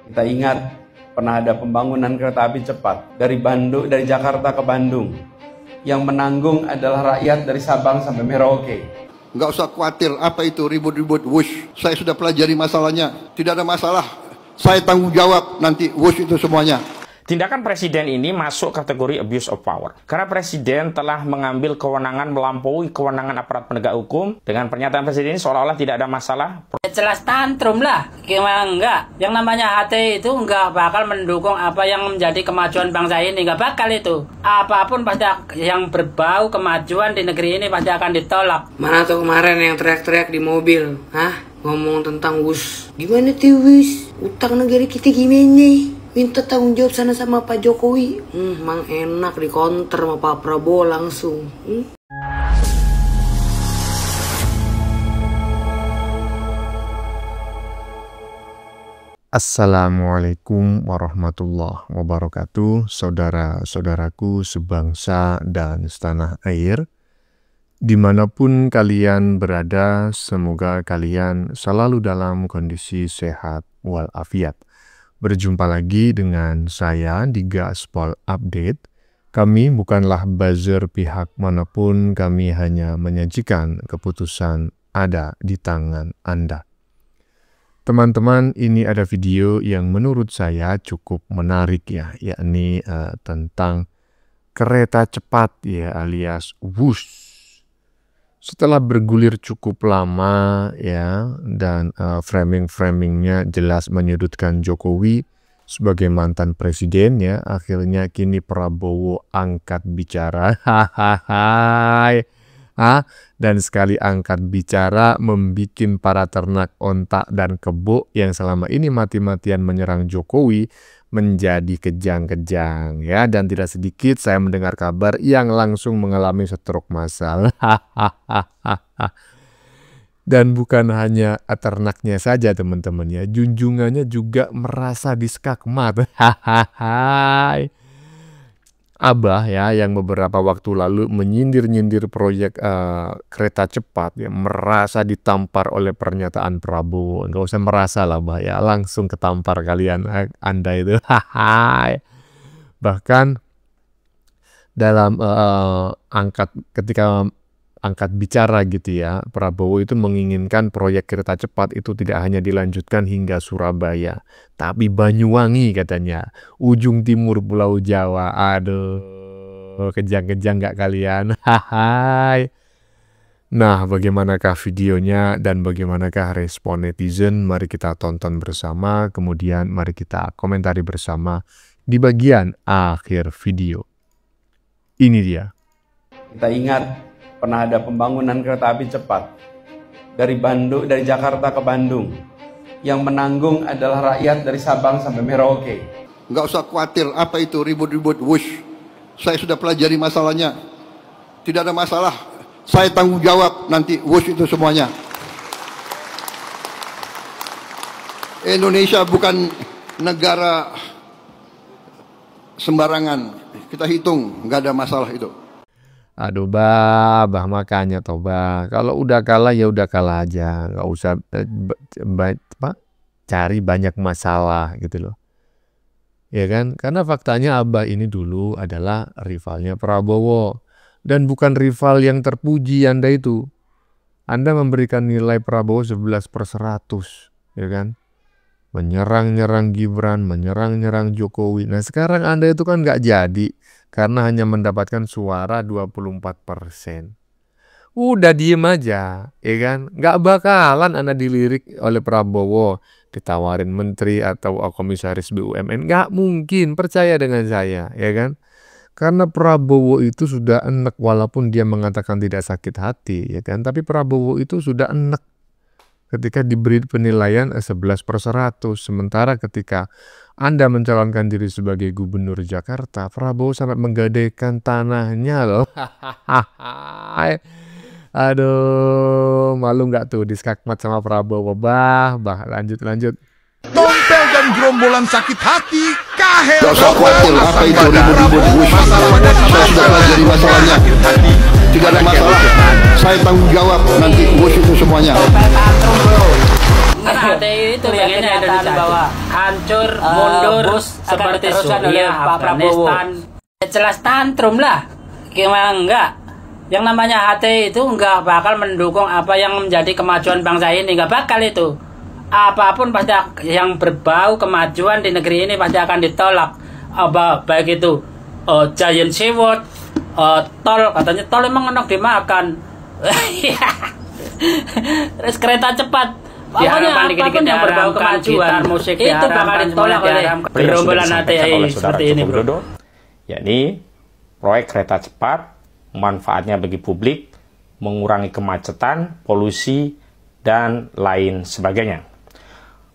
Kita ingat pernah ada pembangunan kereta api cepat dari Jakarta ke Bandung. Yang menanggung adalah rakyat dari Sabang sampai Merauke. Nggak usah khawatir apa itu ribut-ribut wush. Saya sudah pelajari masalahnya. Tidak ada masalah. Saya tanggung jawab nanti wush itu semuanya. Tindakan presiden ini masuk kategori abuse of power. Karena presiden telah mengambil kewenangan melampaui kewenangan aparat penegak hukum. Dengan pernyataan presiden ini seolah-olah tidak ada masalah. Jelas tantrum lah, gimana enggak? Yang namanya HT itu enggak bakal mendukung apa yang menjadi kemajuan bangsa ini. Enggak bakal itu. Apapun pasti yang berbau kemajuan di negeri ini pasti akan ditolak. Mana tuh kemarin yang teriak-teriak di mobil? Hah? Ngomong tentang WUS. Gimana tuh WUS? Utang negara kita gimana? Minta tanggung jawab sana sama Pak Jokowi. Mang enak dikonter sama Pak Prabowo langsung. Assalamualaikum warahmatullahi wabarakatuh. Saudara-saudaraku sebangsa dan setanah air, dimanapun kalian berada, semoga kalian selalu dalam kondisi sehat walafiat. Berjumpa lagi dengan saya di Gaspol Update. Kami bukanlah buzzer pihak manapun, kami hanya menyajikan keputusan ada di tangan Anda. Teman-teman, ini ada video yang menurut saya cukup menarik ya, yakni tentang kereta cepat ya, alias WUS. Setelah bergulir cukup lama ya, dan framing-framingnya jelas menyudutkan Jokowi sebagai mantan presiden ya, akhirnya kini Prabowo angkat bicara. Dan sekali angkat bicara membikin para ternak ontak dan kebo yang selama ini mati-matian menyerang Jokowi menjadi kejang-kejang ya, dan tidak sedikit saya mendengar kabar yang langsung mengalami stroke massal. Dan bukan hanya ternaknya saja teman-teman ya, junjungannya juga merasa diskakmat. Abah ya, yang beberapa waktu lalu menyindir-nyindir proyek kereta cepat ya, merasa ditampar oleh pernyataan Prabowo. Nggak usah merasa lah Bah ya, langsung ketampar kalian Anda itu. Bahkan dalam ketika angkat bicara gitu ya, Prabowo itu menginginkan proyek kereta cepat itu tidak hanya dilanjutkan hingga Surabaya, tapi Banyuwangi katanya, ujung timur Pulau Jawa. Aduh, kejang-kejang gak kalian? Nah, bagaimanakah videonya dan bagaimanakah respon netizen? Mari kita tonton bersama, kemudian mari kita komentari bersama di bagian akhir video. Ini dia. Kita ingat pernah ada pembangunan kereta api cepat dari Jakarta ke Bandung. Yang menanggung adalah rakyat dari Sabang sampai Merauke. Nggak usah khawatir apa itu ribut-ribut wush. Saya sudah pelajari masalahnya. Tidak ada masalah. Saya tanggung jawab nanti wush itu semuanya. Indonesia bukan negara sembarangan. Kita hitung, nggak ada masalah itu. Aduh bah makanya toh bah, kalau udah kalah ya udah kalah aja, nggak usah cari banyak masalah gitu loh, ya kan? Karena faktanya Abah ini dulu adalah rivalnya Prabowo, dan bukan rival yang terpuji. Anda itu, Anda memberikan nilai Prabowo 11/100, ya kan? Menyerang-nyerang Gibran, menyerang-nyerang Jokowi. Nah sekarang Anda itu kan nggak jadi, karena hanya mendapatkan suara 24%. Udah diem aja, ya kan? Nggak bakalan Anda dilirik oleh Prabowo, ditawarin menteri atau komisaris BUMN. Nggak mungkin, percaya dengan saya, ya kan? Karena Prabowo itu sudah enek, walaupun dia mengatakan tidak sakit hati, ya kan? Tapi Prabowo itu sudah enek ketika diberi penilaian 11/100. Sementara ketika Anda mencalonkan diri sebagai gubernur Jakarta, Prabowo sampai menggadaikan tanahnya loh. Aduh, malu nggak tuh diskakmat sama Prabowo? Bah, lanjut. Tompel dan gerombolan sakit hati, kahel. Gak usah khawatir apa itu ribut-ribut wush. Saya sudah pelajari masalahnya. Tidak ada masalah. Saya tanggung jawab nanti wush itu semuanya. Karena HTI itu pengennya Indonesia bahwa hancur, mundur, seperti Suriah, Afghanistan. Jelas tantrum lah. Gimana enggak? Yang namanya HTI itu enggak bakal mendukung apa yang menjadi kemajuan bangsa ini. Enggak bakal itu. Apapun pasti yang berbau kemajuan di negeri ini pasti akan ditolak. Baik itu Giant Seaward, tol, katanya tol emang enak dimakan. Terus kereta cepat. Pokoknya apapun yang berbau kemajuan musik itu bakal ditolak oleh gerombolan HTI seperti ini, bro. Yakni proyek kereta cepat, manfaatnya bagi publik, mengurangi kemacetan, polusi, dan lain sebagainya.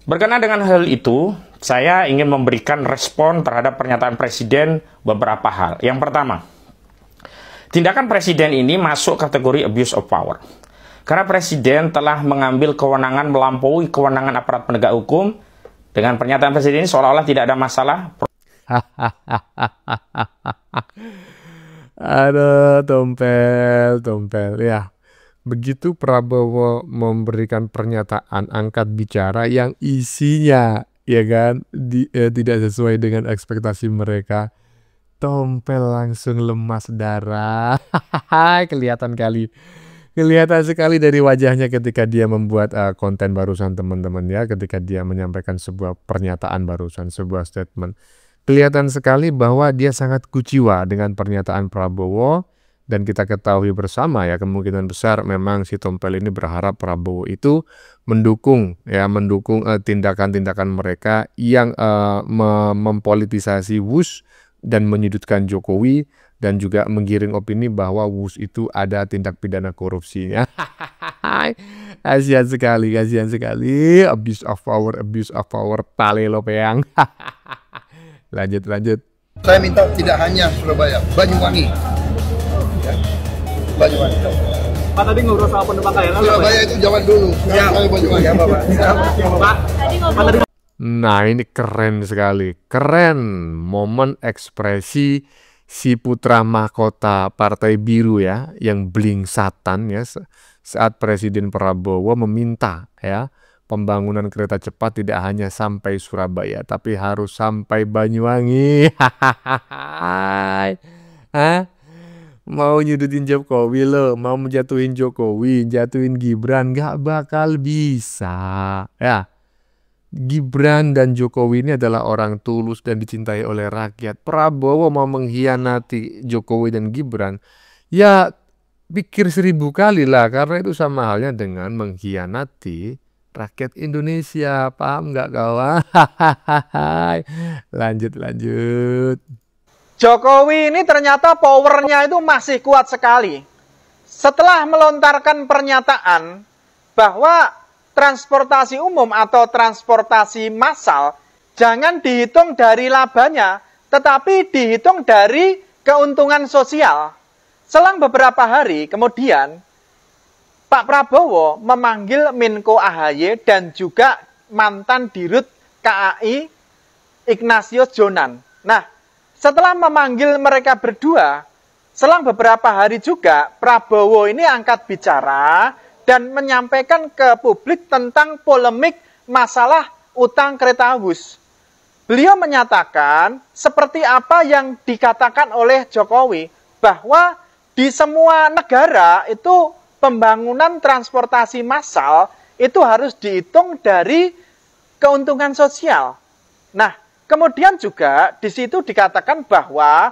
Berkenaan dengan hal itu, saya ingin memberikan respon terhadap pernyataan Presiden beberapa hal. Yang pertama, tindakan Presiden ini masuk kategori abuse of power. Karena Presiden telah mengambil kewenangan melampaui kewenangan aparat penegak hukum. Dengan pernyataan Presiden ini seolah-olah tidak ada masalah. Aduh, tompel ya. Begitu Prabowo memberikan pernyataan angkat bicara yang isinya ya kan tidak sesuai dengan ekspektasi mereka, tompel langsung lemas darah. Kelihatan sekali dari wajahnya ketika dia membuat konten barusan, teman-teman ya, ketika dia menyampaikan sebuah pernyataan barusan, sebuah statement. Kelihatan sekali bahwa dia sangat kuciwa dengan pernyataan Prabowo. Dan kita ketahui bersama ya, kemungkinan besar memang si tompel ini berharap Prabowo itu mendukung tindakan-tindakan mereka yang mempolitisasi WUS dan menyudutkan Jokowi, dan juga menggiring opini bahwa WUS itu ada tindak pidana korupsinya. Kasihan sekali. Abuse of power, pale lo peang. Lanjut. Saya minta tidak hanya Surabaya, Banyuwangi. Banyuwangi. Pak tadi ngobrol sama penumpang KRL. Surabaya itu zaman dulu. Sekarang Banyuwangi. Ya, Pak. Nah, ini keren sekali. Keren momen ekspresi si putra mahkota Partai Biru ya, yang blingsatan ya, saat Presiden Prabowo meminta ya, pembangunan kereta cepat tidak hanya sampai Surabaya, tapi harus sampai Banyuwangi. Mau nyudutin Jokowi lo, mau menjatuhin Jokowi, jatuhin Gibran, gak bakal bisa ya. Gibran dan Jokowi ini adalah orang tulus dan dicintai oleh rakyat. Prabowo mau mengkhianati Jokowi dan Gibran, ya pikir 1000 kali lah, karena itu sama halnya dengan mengkhianati rakyat Indonesia. Paham nggak kawan? Lanjut. Jokowi ini ternyata powernya itu masih kuat sekali. Setelah melontarkan pernyataan bahwa transportasi umum atau transportasi massal jangan dihitung dari labanya, tetapi dihitung dari keuntungan sosial. Selang beberapa hari kemudian, Pak Prabowo memanggil Menko AHY dan juga mantan Dirut KAI Ignatius Jonan. Nah, setelah memanggil mereka berdua, selang beberapa hari juga Prabowo ini angkat bicara dan menyampaikan ke publik tentang polemik masalah utang kereta WUS. Beliau menyatakan seperti apa yang dikatakan oleh Jokowi, bahwa di semua negara itu pembangunan transportasi massal itu harus dihitung dari keuntungan sosial. Nah, kemudian juga di situ dikatakan bahwa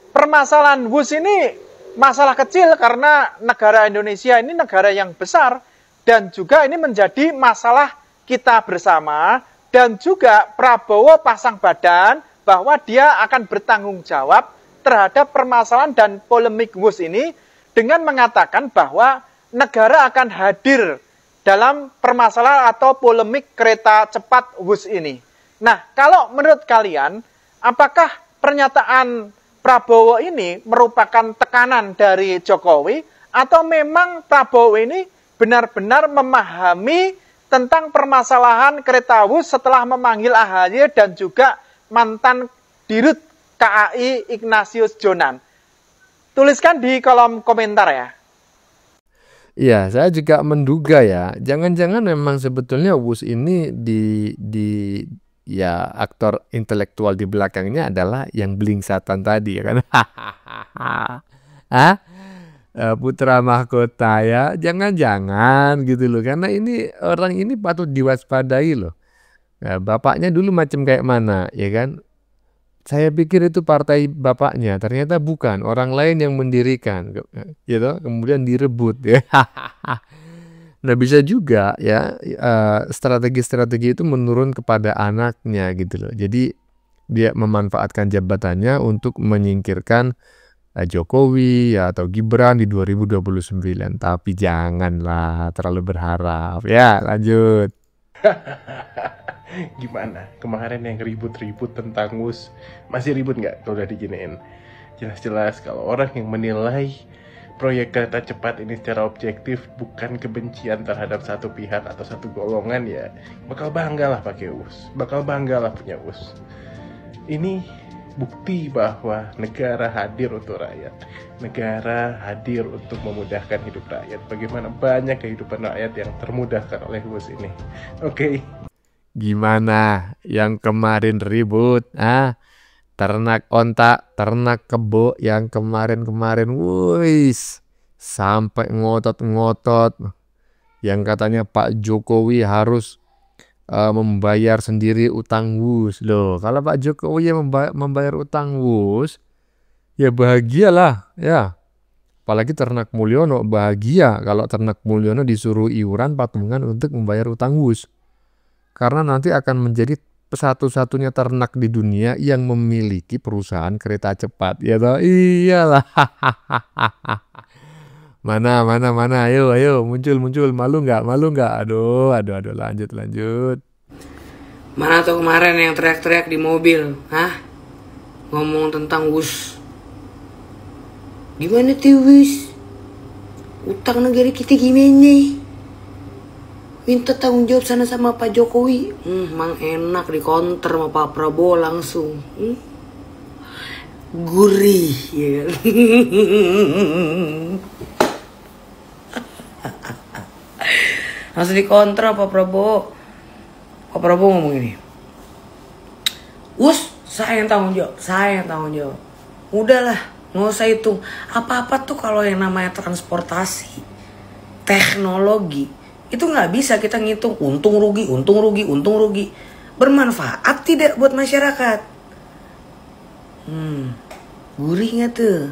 permasalahan WUS ini masalah kecil karena negara Indonesia ini negara yang besar, dan juga ini menjadi masalah kita bersama, dan juga Prabowo pasang badan bahwa dia akan bertanggung jawab terhadap permasalahan dan polemik WUS ini dengan mengatakan bahwa negara akan hadir dalam permasalahan atau polemik kereta cepat WUS ini. Nah, kalau menurut kalian, apakah pernyataan Prabowo ini merupakan tekanan dari Jokowi, atau memang Prabowo ini benar-benar memahami tentang permasalahan kereta WUS setelah memanggil AHY dan juga mantan Dirut KAI Ignatius Jonan? Tuliskan di kolom komentar ya. Iya, saya juga menduga ya, jangan-jangan memang sebetulnya Wus ini ya aktor intelektual di belakangnya adalah yang Blingsatan tadi ya kan. Ah, putra mahkota ya, jangan-jangan gitu loh, karena ini orang ini patut diwaspadai loh. Nah, bapaknya dulu macam kayak mana ya kan? Saya pikir itu partai bapaknya, ternyata bukan, orang lain yang mendirikan, gitu, kemudian direbut ya. Nah bisa juga ya strategi-strategi itu menurun kepada anaknya gitu loh. Jadi dia memanfaatkan jabatannya untuk menyingkirkan Jokowi ya, atau Gibran di 2029. Tapi janganlah terlalu berharap. Ya lanjut. Gimana? Kemarin yang ribut-ribut tentang WUS, masih ribut nggak kalau udah diginiin? Jelas-jelas kalau orang yang menilai proyek kereta cepat ini secara objektif bukan kebencian terhadap satu pihak atau satu golongan, ya bakal bangga lah pakai WUS, bakal bangga lah punya WUS. Ini bukti bahwa negara hadir untuk rakyat, negara hadir untuk memudahkan hidup rakyat. Bagaimana banyak kehidupan rakyat yang termudahkan oleh WUS ini. Oke. Gimana yang kemarin ribut? Ternak onta, ternak kebo yang kemarin-kemarin, wuis, sampai ngotot-ngotot. Yang katanya Pak Jokowi harus membayar sendiri utang WUS. Loh, kalau Pak Jokowi yang membayar utang WUS, ya bahagialah, ya. Apalagi Ternak Mulyono, bahagia kalau Ternak Mulyono disuruh iuran patungan untuk membayar utang WUS. Karena nanti akan menjadi satu-satunya ternak di dunia yang memiliki perusahaan kereta cepat. Ya toh? Iyalah. Mana, ayo, muncul, malu nggak? Aduh, lanjut. Mana tuh kemarin yang teriak-teriak di mobil, ngomong tentang WUS. Gimana tuh WUS? Utang negara kita gimana? Minta tanggung jawab sana sama Pak Jokowi. Mang enak dikonter sama Pak Prabowo langsung. Gurih ya. Langsung dikonter Pak Prabowo. Pak Prabowo ngomong ini. WUS, saya yang tanggung jawab. Udahlah, nggak usah hitung. Apa-apa tuh kalau yang namanya transportasi, teknologi, itu nggak bisa kita ngitung untung rugi. Bermanfaat tidak buat masyarakat? Gurih nggak tuh?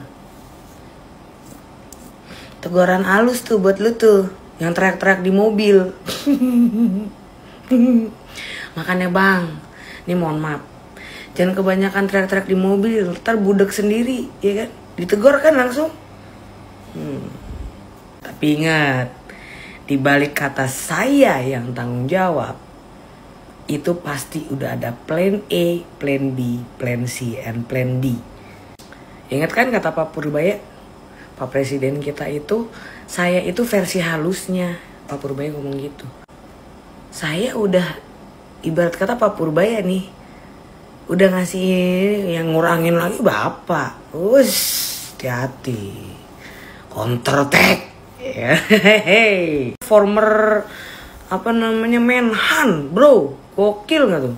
Teguran halus tuh buat lu tuh yang teriak-teriak di mobil. Makanya bang, ini mohon maaf, jangan kebanyakan teriak-teriak di mobil, ntar budek sendiri, ya kan? Ditegur kan langsung. Tapi ingat, di balik kata saya yang tanggung jawab, itu pasti udah ada plan A, plan B, plan C, and plan D. Ingat kan kata Pak Purbaya, Pak Presiden kita itu, saya itu versi halusnya. Pak Purbaya ngomong gitu. Saya udah, ibarat kata Pak Purbaya nih, udah ngasih yang ngurangin lagi Bapak. Hati-hati. Counter attack. Former Menhan, bro, gokil nggak tuh?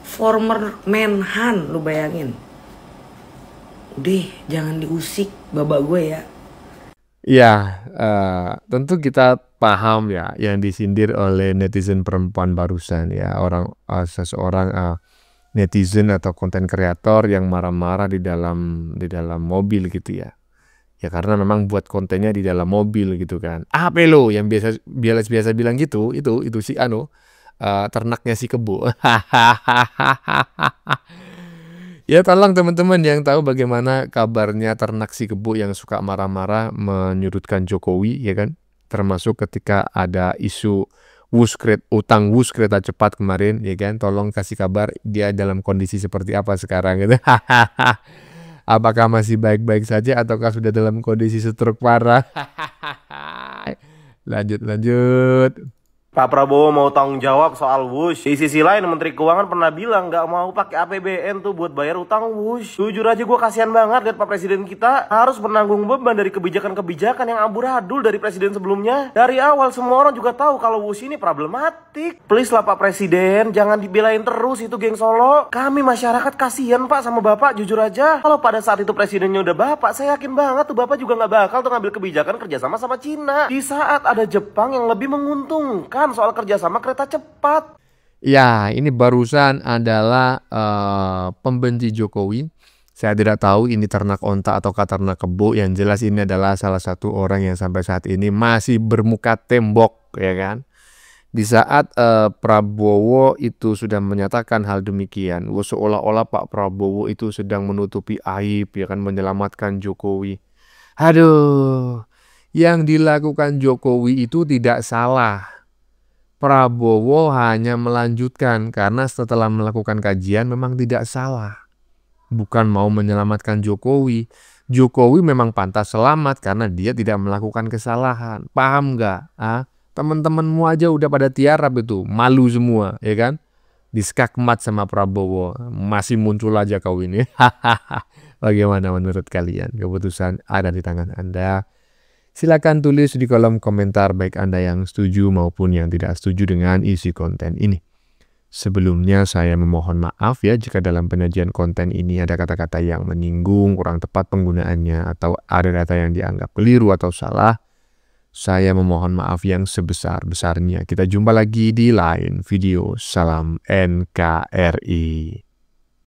Former Menhan, lu bayangin. Udah, jangan diusik babak gue ya. Ya, tentu kita paham ya yang disindir oleh netizen perempuan barusan ya, seseorang netizen atau konten kreator yang marah-marah di dalam mobil gitu ya. Ya karena memang buat kontennya di dalam mobil gitu kan. Apa lo yang biasa bilang gitu, itu si ternaknya si kebo. Ya tolong teman-teman yang tahu bagaimana kabarnya ternak si kebo yang suka marah-marah menyudutkan Jokowi ya kan. Termasuk ketika ada isu utang WUS kereta cepat kemarin ya kan. Tolong kasih kabar dia dalam kondisi seperti apa sekarang gitu. Apakah masih baik-baik saja ataukah sudah dalam kondisi stroke parah? Lanjut. Pak Prabowo mau tanggung jawab soal Wush. Di sisi lain Menteri Keuangan pernah bilang nggak mau pakai APBN tuh buat bayar utang Wush. Jujur aja gue kasihan banget lihat Pak Presiden kita harus menanggung beban dari kebijakan-kebijakan yang amburadul dari Presiden sebelumnya. Dari awal semua orang juga tahu kalau Wush ini problematik. Please lah Pak Presiden, jangan dibelain terus itu geng Solo. Kami masyarakat kasihan Pak sama Bapak, jujur aja. Kalau pada saat itu Presidennya udah Bapak, saya yakin banget tuh Bapak juga nggak bakal tuh ngambil kebijakan kerjasama sama Cina. Di saat ada Jepang yang lebih menguntungkan soal kerjasama kereta cepat. Ya, ini barusan adalah pembenci Jokowi. Saya tidak tahu ini ternak onta atau ternak kebo. Yang jelas ini adalah salah satu orang yang sampai saat ini masih bermuka tembok, ya kan? Di saat Prabowo itu sudah menyatakan hal demikian, seolah-olah Pak Prabowo itu sedang menutupi aib, ya kan, menyelamatkan Jokowi. Aduh, yang dilakukan Jokowi itu tidak salah. Prabowo hanya melanjutkan karena setelah melakukan kajian memang tidak salah. Bukan mau menyelamatkan Jokowi. Jokowi memang pantas selamat karena dia tidak melakukan kesalahan. Paham nggak? Teman-temanmu aja udah pada tiarap itu. Malu semua, ya kan? Diskakmat sama Prabowo. Masih muncul aja kau ini. Bagaimana menurut kalian? Keputusan ada di tangan Anda. Silakan tulis di kolom komentar baik Anda yang setuju maupun yang tidak setuju dengan isi konten ini. Sebelumnya saya memohon maaf ya jika dalam penyajian konten ini ada kata-kata yang menyinggung, kurang tepat penggunaannya, atau ada data yang dianggap keliru atau salah. Saya memohon maaf yang sebesar-besarnya. Kita jumpa lagi di lain video. Salam NKRI.